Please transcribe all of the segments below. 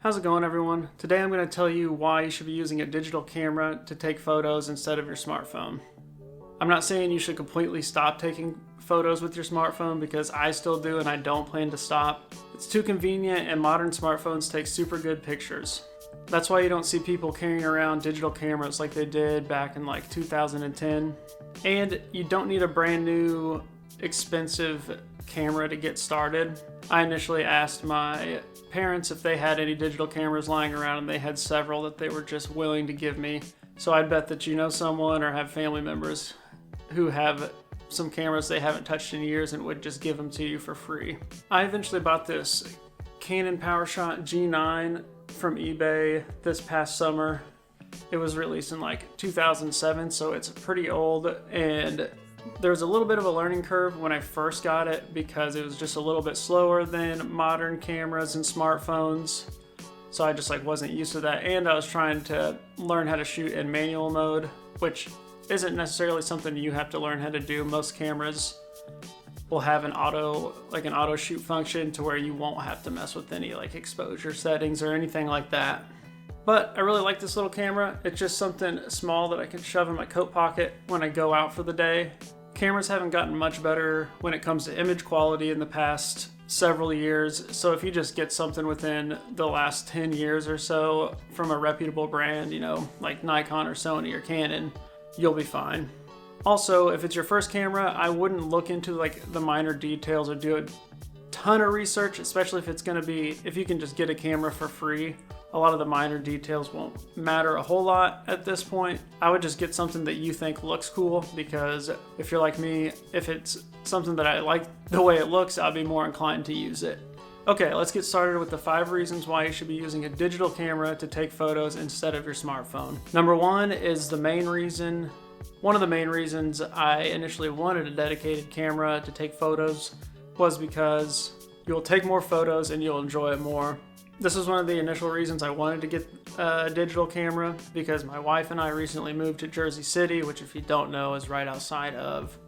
How's it going, everyone? Today I'm going to tell you why you should be using a digital camera to take photos instead of your smartphone. I'm not saying you should completely stop taking photos with your smartphone, because I still do and I don't plan to stop. It's too convenient and modern smartphones take super good pictures. That's why you don't see people carrying around digital cameras like they did back in like 2010. And you don't need a brand new expensive camera to get started. I initially asked my parents if they had any digital cameras lying around, and they had several that they were just willing to give me. So I'd bet that you know someone or have family members who have some cameras they haven't touched in years and would just give them to you for free. I eventually bought this Canon PowerShot G9 from eBay this past summer. It was released in like 2007, so it's pretty old, and there was a little bit of a learning curve when I first got it because it was just a little bit slower than modern cameras and smartphones. So I just wasn't used to that, and I was trying to learn how to shoot in manual mode, which isn't necessarily something you have to learn how to do. Most cameras will have an auto shoot function to where you won't have to mess with any exposure settings or anything like that. But I really like this little camera. It's just something small that I can shove in my coat pocket when I go out for the day. Cameras haven't gotten much better when it comes to image quality in the past several years. So if you just get something within the last 10 years or so from a reputable brand, like Nikon or Sony or Canon, you'll be fine. Also, if it's your first camera, I wouldn't look into the minor details or do a ton of research, especially if you can just get a camera for free. A lot of the minor details won't matter a whole lot at this point. I would just get something that you think looks cool, because if you're like me, if it's something that I like the way it looks, I'll be more inclined to use it. Okay, let's get started with the 5 reasons why you should be using a digital camera to take photos instead of your smartphone. Number 1 is one of the main reasons I initially wanted a dedicated camera to take photos was because you'll take more photos and you'll enjoy it more. This was one of the initial reasons I wanted to get a digital camera, because my wife and I recently moved to Jersey City, which, if you don't know, is right outside of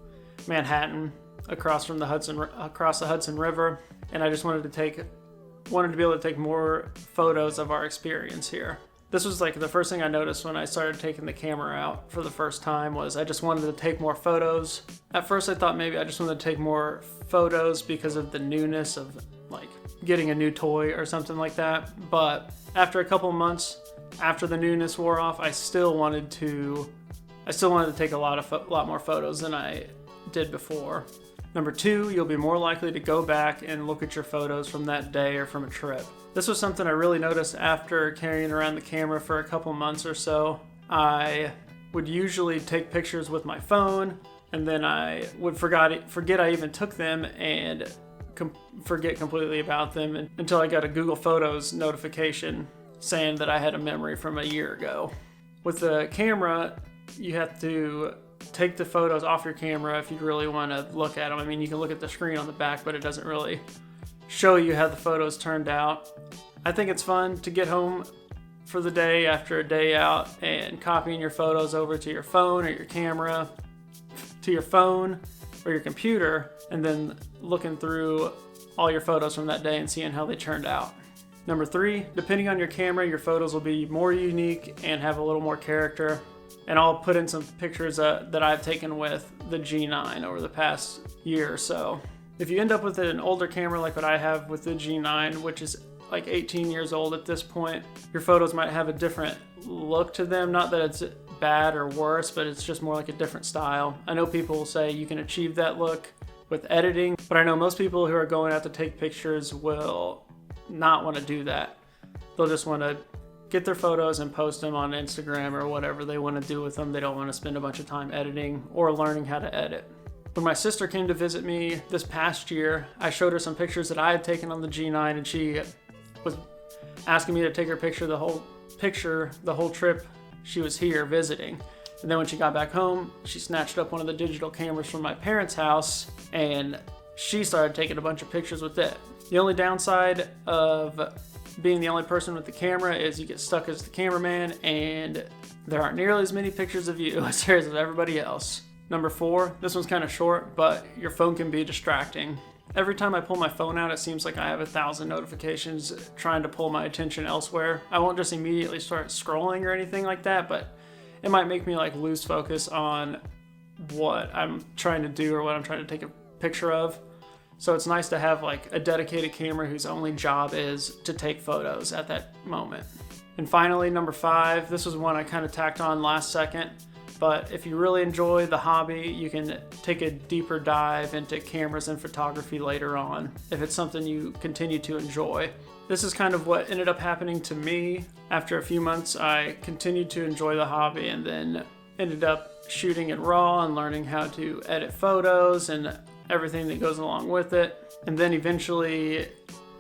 Manhattan, across the Hudson River, and I just wanted to be able to take more photos of our experience here. This was the first thing I noticed when I started taking the camera out for the first time, was I just wanted to take more photos. At first I thought maybe I just wanted to take more photos because of the newness of getting a new toy or something like that. But after a couple months, after the newness wore off, I still wanted to take a lot more photos than I did before. Number 2, you'll be more likely to go back and look at your photos from that day or from a trip. This was something I really noticed after carrying around the camera for a couple months or so. I would usually take pictures with my phone, and then I would forget I even took them and forget completely about them until I got a Google Photos notification saying that I had a memory from a year ago. With the camera, you have to take the photos off your camera if you really want to look at them. I mean, you can look at the screen on the back, but it doesn't really show you how the photos turned out. I think it's fun to get home for the day after a day out and copying your photos over to your phone or your camera, to your phone or your computer, and then looking through all your photos from that day and seeing how they turned out. Number 3, depending on your camera, your photos will be more unique and have a little more character. And I'll put in some pictures that I've taken with the G9 over the past year or so. If you end up with an older camera like what I have with the G9, which is 18 years old at this point, your photos might have a different look to them. Not that it's bad or worse, but it's just more like a different style. I know people will say you can achieve that look with editing, but I know most people who are going out to take pictures will not want to do that. They'll just want to get their photos and post them on Instagram or whatever they want to do with them. They don't want to spend a bunch of time editing or learning how to edit. When my sister came to visit me this past year, I showed her some pictures that I had taken on the G9, and she was asking me to take her the whole trip she was here visiting. And then when she got back home, she snatched up one of the digital cameras from my parents' house, and she started taking a bunch of pictures with it. The only downside of being the only person with the camera is you get stuck as the cameraman, and there aren't nearly as many pictures of you as there is of everybody else. Number 4, this one's kind of short, but your phone can be distracting. every time I pull my phone out, it seems like I have 1,000 notifications trying to pull my attention elsewhere. I won't just immediately start scrolling or anything like that, but it might make me like lose focus on what I'm trying to do or what I'm trying to take a picture of. So it's nice to have like a dedicated camera whose only job is to take photos at that moment. And finally, number 5, this was one I kind of tacked on last second, but if you really enjoy the hobby, you can take a deeper dive into cameras and photography later on, if it's something you continue to enjoy. This is kind of what ended up happening to me. After a few months, I continued to enjoy the hobby and then ended up shooting in RAW and learning how to edit photos and everything that goes along with it, and then eventually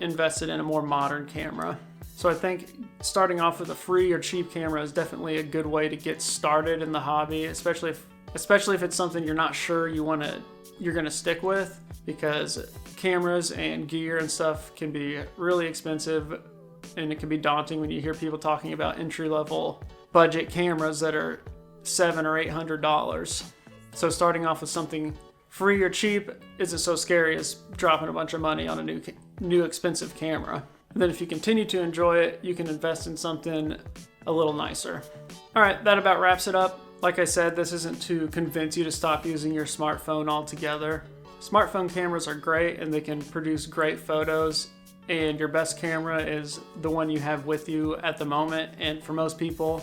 invested in a more modern camera. So I think starting off with a free or cheap camera is definitely a good way to get started in the hobby, especially if it's something you're not sure you're gonna stick with, because cameras and gear and stuff can be really expensive, and it can be daunting when you hear people talking about entry-level budget cameras that are $700 or $800. So starting off with something free or cheap isn't so scary as dropping a bunch of money on a new expensive camera. And then if you continue to enjoy it, you can invest in something a little nicer. All right, that about wraps it up. Like I said, this isn't to convince you to stop using your smartphone altogether. Smartphone cameras are great and they can produce great photos, and your best camera is the one you have with you at the moment, and for most people,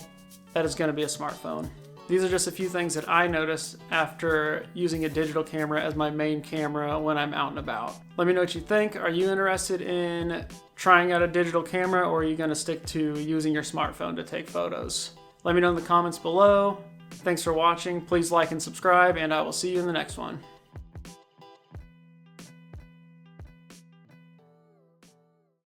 that is going to be a smartphone. These are just a few things that I noticed after using a digital camera as my main camera when I'm out and about. Let me know what you think. Are you interested in trying out a digital camera, or are you going to stick to using your smartphone to take photos? Let me know in the comments below. Thanks for watching. Please like and subscribe, and I will see you in the next one.